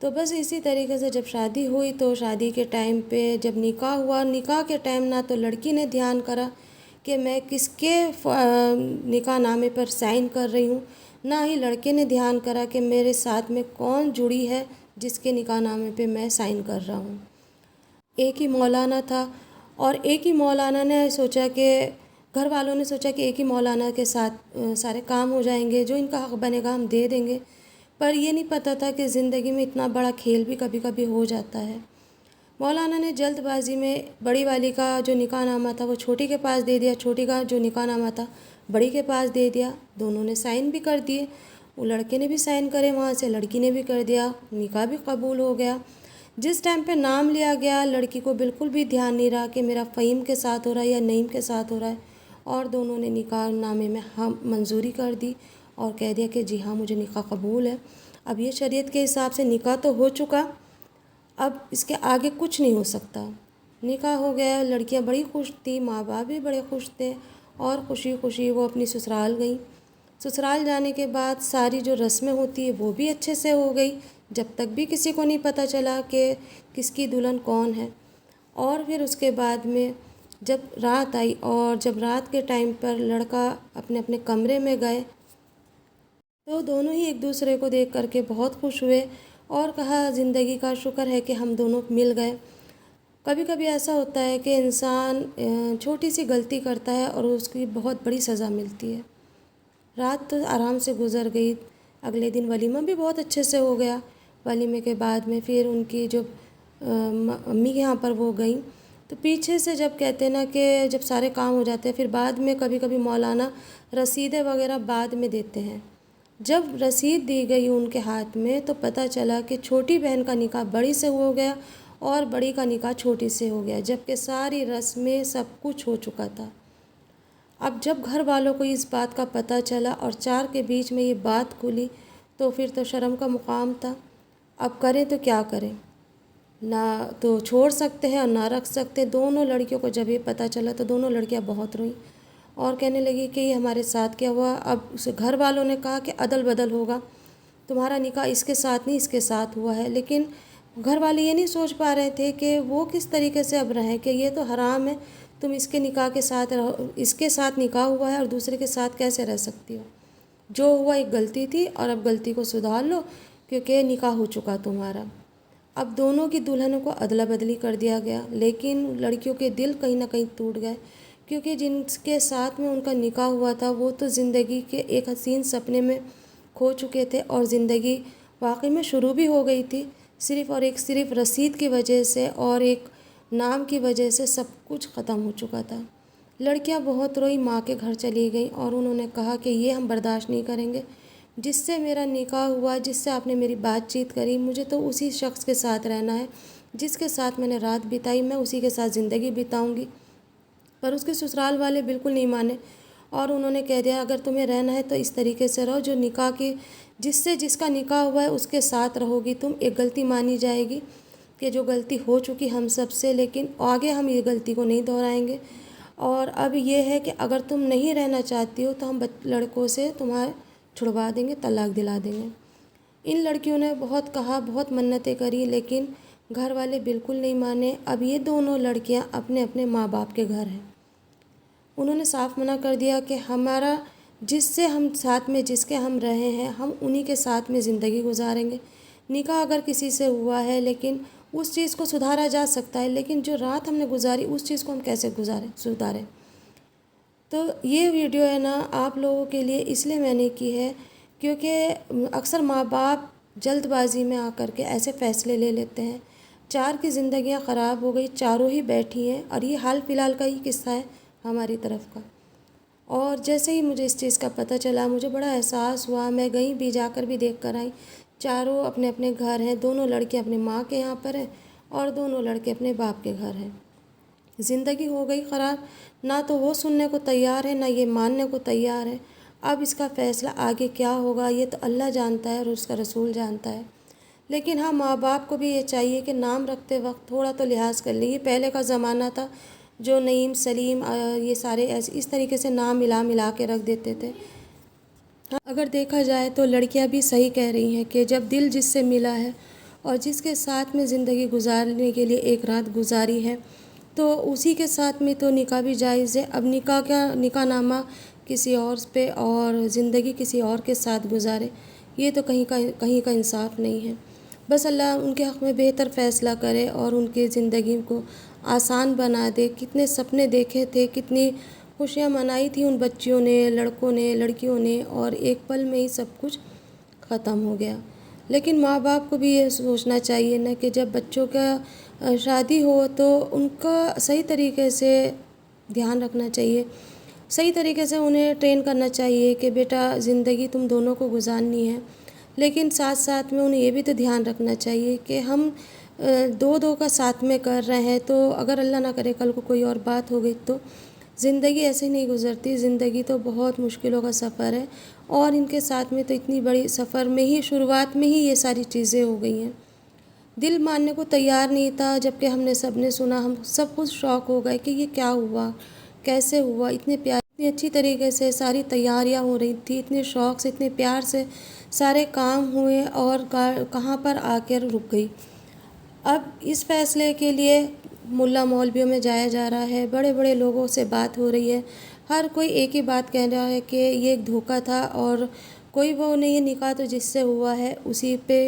تو بس اسی طریقے سے جب شادی ہوئی تو شادی کے ٹائم پہ جب نکاح ہوا، نکاح کے ٹائم نہ تو لڑکی نے دھیان کرا کہ میں کس کے نکاح نامے پر سائن کر رہی ہوں، نہ ہی لڑکے نے دھیان کرا کہ میرے ساتھ میں کون جڑی ہے جس کے نکاح نامے پہ میں سائن کر رہا ہوں۔ ایک ہی مولانا تھا، اور ایک ہی مولانا نے سوچا کہ گھر والوں نے سوچا کہ ایک ہی مولانا کے ساتھ سارے کام ہو جائیں گے، جو ان کا حق بنے گا ہم دے دیں گے، پر یہ نہیں پتہ تھا کہ زندگی میں اتنا بڑا کھیل بھی کبھی کبھی ہو جاتا ہے۔ مولانا نے جلد بازی میں بڑی والی کا جو نکاح نامہ تھا وہ چھوٹی کے پاس دے دیا، چھوٹی کا جو نکاح نامہ تھا بڑی کے پاس دے دیا، دونوں نے سائن بھی کر دیے، وہ لڑکے نے بھی سائن کرے، وہاں سے لڑکی نے بھی کر دیا، نکاح بھی قبول ہو گیا۔ جس ٹائم پہ نام لیا گیا لڑکی کو بالکل بھی دھیان نہیں رہا کہ میرا فہیم کے ساتھ ہو رہا ہے یا نعیم کے ساتھ ہو رہا ہے، اور دونوں نے نکاح نامے میں ہاں منظوری کر دی اور کہہ دیا کہ جی ہاں مجھے نکاح قبول ہے۔ اب یہ شریعت کے حساب سے نکاح تو ہو چکا، اب اس کے آگے کچھ نہیں ہو سکتا۔ نکاح ہو گیا، لڑکیاں بڑی خوش تھیں، ماں باپ بھی بڑے خوش تھے، اور خوشی خوشی وہ اپنی سسرال گئیں۔ سسرال جانے کے بعد ساری جو رسمیں ہوتی ہیں وہ بھی اچھے سے ہو گئی، جب تک بھی کسی کو نہیں پتہ چلا کہ کس کی دلہن کون ہے۔ اور پھر اس کے بعد میں جب رات آئی اور جب رات کے ٹائم پر لڑکا اپنے اپنے کمرے میں گئے تو دونوں ہی ایک دوسرے کو دیکھ کر کے بہت خوش ہوئے اور کہا زندگی کا شکر ہے کہ ہم دونوں مل گئے۔ کبھی کبھی ایسا ہوتا ہے کہ انسان چھوٹی سی غلطی کرتا ہے اور اس کی بہت بڑی سزا ملتی ہے۔ رات تو آرام سے گزر گئی، اگلے دن ولیمہ بھی بہت اچھے سے ہو گیا۔ ولیمے کے بعد میں پھر ان کی جو امی کے یہاں پر وہ گئیں تو پیچھے سے جب کہتے ہیں نا کہ جب سارے کام ہو جاتے ہیں پھر بعد میں کبھی کبھی مولانا رسیدیں وغیرہ بعد میں دیتے ہیں۔ جب رسید دی گئی ان کے ہاتھ میں تو پتہ چلا کہ چھوٹی بہن کا نکاح بڑی سے ہو گیا اور بڑی کا نکاح چھوٹی سے ہو گیا، جبکہ ساری رسمیں سب کچھ ہو چکا تھا۔ اب جب گھر والوں کو اس بات کا پتہ چلا اور چار کے بیچ میں یہ بات کھلی تو پھر تو شرم کا مقام تھا۔ اب کریں تو کیا کریں، نہ تو چھوڑ سکتے ہیں اور نہ رکھ سکتے۔ دونوں لڑکیوں کو جب یہ پتہ چلا تو دونوں لڑکیاں بہت روئیں اور کہنے لگی کہ یہ ہمارے ساتھ کیا ہوا۔ اب اسے گھر والوں نے کہا کہ عدل بدل ہوگا، تمہارا نکاح اس کے ساتھ نہیں اس کے ساتھ ہوا ہے، لیکن گھر والے یہ نہیں سوچ پا رہے تھے کہ وہ کس طریقے سے اب رہیں کہ یہ تو حرام ہے، تم اس کے نکاح کے ساتھ رہو، اس کے ساتھ نکاح ہوا ہے اور دوسرے کے ساتھ کیسے رہ سکتی ہو۔ جو ہوا ایک غلطی تھی اور اب غلطی کو سدھار لو کیونکہ نکاح ہو چکا تمہارا۔ اب دونوں کی دلہنوں کو ادلا بدلی کر دیا گیا، لیکن لڑکیوں کے دل کہیں نہ کہیں ٹوٹ گئے کیونکہ جن کے ساتھ میں ان کا نکاح ہوا تھا وہ تو زندگی کے ایک حسین سپنے میں کھو چکے تھے اور زندگی واقعی میں شروع بھی ہو گئی تھی، صرف رسید کی وجہ سے اور ایک نام کی وجہ سے سب کچھ ختم ہو چکا تھا۔ لڑکیاں بہت روئی، ماں کے گھر چلی گئیں اور انہوں نے کہا کہ یہ ہم برداشت نہیں کریں گے، جس سے میرا نکاح ہوا، جس سے آپ نے میری بات چیت کری، مجھے تو اسی شخص کے ساتھ رہنا ہے جس کے ساتھ میں نے رات بتائی، میں اسی کے ساتھ زندگی بتاؤں گی۔ پر اس کے سسرال والے بالکل نہیں مانے اور انہوں نے کہہ دیا اگر تمہیں رہنا ہے تو اس طریقے سے رہو، جو نکاح کی جس کا نکاح ہوا ہے اس کے ساتھ رہو گی تم، ایک غلطی مانی جائے گی کہ جو غلطی ہو چکی ہم سب سے، لیکن آگے ہم یہ غلطی کو نہیں دہرائیں گے، اور اب یہ ہے کہ اگر تم نہیں رہنا چاہتی ہو تو ہم لڑکوں سے تمہارے چھڑوا دیں گے، طلاق دلا دیں گے۔ ان لڑکیوں نے بہت کہا، بہت منتیں کری، لیکن گھر والے بالکل نہیں مانے۔ اب یہ دونوں لڑکیاں اپنے اپنے ماں باپ کے گھر ہیں۔ انہوں نے صاف منع کر دیا کہ ہمارا جس سے ہم ساتھ میں جس کے ہم رہے ہیں ہم انہی کے ساتھ میں زندگی گزاریں گے۔ نکاح اگر کسی سے ہوا ہے لیکن اس چیز کو سدھارا جا سکتا ہے، لیکن جو رات ہم نے گزاری اس چیز کو ہم کیسے سدھاریں۔ تو یہ ویڈیو ہے نا آپ لوگوں کے لیے اس لیے میں نے کی ہے کیونکہ اکثر ماں باپ جلد بازی میں آ کر کے ایسے فیصلے لے لیتے ہیں۔ چار کی زندگیاں خراب ہو گئی، چاروں ہی بیٹھی ہیں، اور یہ حال فی الحال کا ہی قصہ ہے ہماری طرف کا۔ اور جیسے ہی مجھے اس چیز کا پتہ چلا مجھے بڑا احساس ہوا، میں گئی بھی، جا کر بھی دیکھ کر آئی، چاروں اپنے اپنے گھر ہیں، دونوں لڑکے اپنے ماں کے یہاں پر ہیں اور دونوں لڑکے اپنے باپ کے گھر ہیں۔ زندگی ہو گئی خراب، نہ تو وہ سننے کو تیار ہے نہ یہ ماننے کو تیار ہے۔ اب اس کا فیصلہ آگے کیا ہوگا یہ تو اللہ جانتا ہے اور اس کا رسول جانتا ہے، لیکن ہاں ماں باپ کو بھی یہ چاہیے کہ نام رکھتے وقت تھوڑا تو لحاظ کر لیں۔ یہ پہلے کا زمانہ تھا جو نعیم، سلیم، یہ سارے اس طریقے سے نام ملا کے رکھ دیتے تھے۔ اگر دیکھا جائے تو لڑکیاں بھی صحیح کہہ رہی ہیں کہ جب دل جس سے ملا ہے اور جس کے ساتھ میں زندگی گزارنے کے لیے ایک رات گزاری ہے تو اسی کے ساتھ میں تو نکاح بھی جائز ہے۔ اب نکاح نامہ کسی اور پہ اور زندگی کسی اور کے ساتھ گزارے، یہ تو کہیں کا انصاف نہیں ہے۔ بس اللہ ان کے حق میں بہتر فیصلہ کرے اور ان کی زندگی کو آسان بنا دے۔ کتنے سپنے دیکھے تھے، کتنی خوشیاں منائی تھیں ان بچیوں نے، لڑکوں نے، لڑکیوں نے، اور ایک پل میں ہی سب کچھ ختم ہو گیا۔ لیکن ماں باپ کو بھی یہ سوچنا چاہیے نا کہ جب بچوں کا شادی ہو تو ان کا صحیح طریقے سے دھیان رکھنا چاہیے، صحیح طریقے سے انہیں ٹرین کرنا چاہیے کہ بیٹا زندگی تم دونوں کو گزارنی ہے۔ لیکن ساتھ ساتھ میں انہیں یہ بھی تو دھیان رکھنا چاہیے کہ ہم دو کا ساتھ میں کر رہے ہیں تو اگر اللہ نہ کرے کل کو کوئی اور بات ہو گئی تو زندگی ایسے نہیں گزرتی۔ زندگی تو بہت مشکلوں کا سفر ہے، اور ان کے ساتھ میں تو اتنی بڑی سفر میں ہی شروعات میں ہی یہ ساری چیزیں ہو گئی ہیں۔ دل ماننے کو تیار نہیں تھا، جب کہ ہم نے سب نے سنا، ہم سب کچھ شوق ہو گئے کہ یہ کیا ہوا، کیسے ہوا، اتنے پیار، اتنی اچھی طریقے سے ساری تیاریاں ہو رہی تھی، اتنے شوق سے، اتنے پیار سے سارے کام ہوئے، اور کہاں پر آ کر رک گئی۔ اب اس فیصلے کے لیے ملا مولویوں میں جایا جا رہا ہے، بڑے بڑے لوگوں سے بات ہو رہی ہے، ہر کوئی ایک ہی بات کہہ رہا ہے کہ یہ ایک دھوکہ تھا، اور کوئی وہ نہیں ہے، نکاح تو جس سے ہوا ہے اسی پہ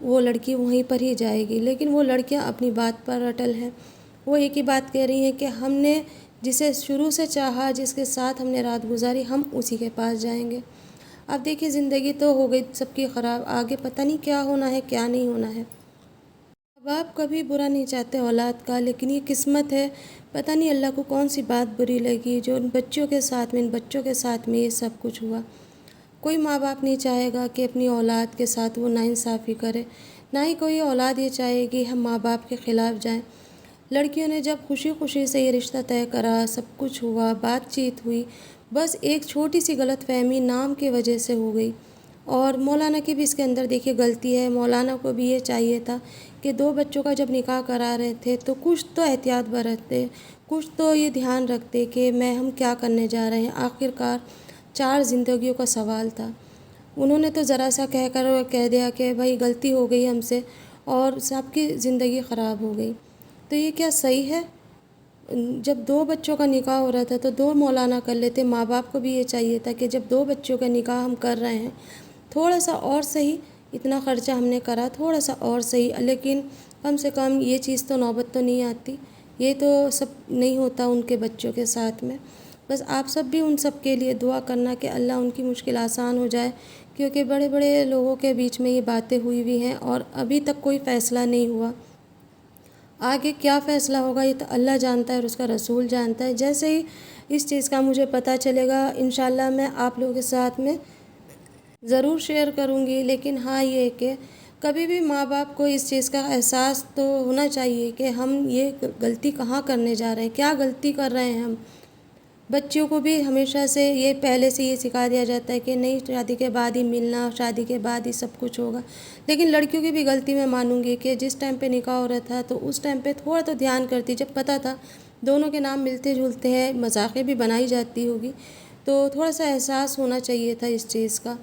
وہ لڑکی وہیں پر ہی جائے گی۔ لیکن وہ لڑکیاں اپنی بات پر اٹل ہیں، وہ ایک ہی بات کہہ رہی ہیں کہ ہم نے جسے شروع سے چاہا، جس کے ساتھ ہم نے رات گزاری، ہم اسی کے پاس جائیں گے۔ اب دیکھیے زندگی تو ہو گئی سب کی خراب، آگے پتہ نہیں کیا ہونا ہے کیا نہیں ہونا ہے۔ باپ کبھی برا نہیں چاہتے اولاد کا، لیکن یہ قسمت ہے، پتہ نہیں اللہ کو کون سی بات بری لگی جو ان بچوں کے ساتھ میں، ان بچوں کے ساتھ میں یہ سب کچھ ہوا۔ کوئی ماں باپ نہیں چاہے گا کہ اپنی اولاد کے ساتھ وہ ناانصافی کرے، نہ ہی کوئی اولاد یہ چاہے گی ہم ماں باپ کے خلاف جائیں۔ لڑکیوں نے جب خوشی خوشی سے یہ رشتہ طے کرا، سب کچھ ہوا، بات چیت ہوئی، بس ایک چھوٹی سی غلط فہمی نام کی وجہ سے ہو گئی۔ اور مولانا کی بھی اس کے اندر دیکھیے غلطی ہے، مولانا کو بھی یہ چاہیے تھا کہ دو بچوں کا جب نکاح کرا رہے تھے تو کچھ تو احتیاط برتتے، کچھ تو یہ دھیان رکھتے کہ ہم کیا کرنے جا رہے ہیں۔ آخرکار 4 زندگیوں کا سوال تھا، انہوں نے تو ذرا سا کہہ دیا کہ بھائی غلطی ہو گئی ہم سے، اور سب کی زندگی خراب ہو گئی۔ تو یہ کیا صحیح ہے؟ جب 2 بچوں کا نکاح ہو رہا تھا تو 2 مولانا کر لیتے۔ ماں باپ کو بھی یہ چاہیے تھا کہ جب 2 بچوں کا نکاح ہم کر رہے ہیں، تھوڑا سا اور صحیح، اتنا خرچہ ہم نے کرا، تھوڑا سا اور صحیح، لیکن کم سے کم یہ چیز تو نوبت تو نہیں آتی، یہ تو سب نہیں ہوتا ان کے بچوں کے ساتھ میں۔ بس آپ سب بھی ان سب کے لیے دعا کرنا کہ اللہ ان کی مشکل آسان ہو جائے، کیونکہ بڑے بڑے لوگوں کے بیچ میں یہ باتیں ہوئی ہوئی ہیں اور ابھی تک کوئی فیصلہ نہیں ہوا۔ آگے کیا فیصلہ ہوگا یہ تو اللہ جانتا ہے اور اس کا رسول جانتا ہے۔ جیسے ہی اس چیز کا مجھے پتہ چلے گا انشاءاللہ میں آپ لوگوں کے ساتھ میں ضرور شیئر کروں گی۔ لیکن ہاں یہ کہ کبھی بھی ماں باپ کو اس چیز کا احساس تو ہونا چاہیے کہ ہم یہ غلطی کہاں کرنے جا رہے ہیں، کیا غلطی کر رہے ہیں ہم۔ بچیوں کو بھی ہمیشہ سے یہ پہلے سے یہ سکھا دیا جاتا ہے کہ نہیں، شادی کے بعد ہی ملنا، شادی کے بعد ہی سب کچھ ہوگا۔ لیکن لڑکیوں کی بھی غلطی میں مانوں گی کہ جس ٹائم پہ نکاح ہو رہا تھا تو اس ٹائم پہ تھوڑا تو دھیان کرتی، جب پتہ تھا دونوں کے نام ملتے جلتے ہیں، مذاقیں بھی بنائی جاتی ہوگی، تو تھوڑا سا احساس ہونا چاہیے تھا اس چیز کا۔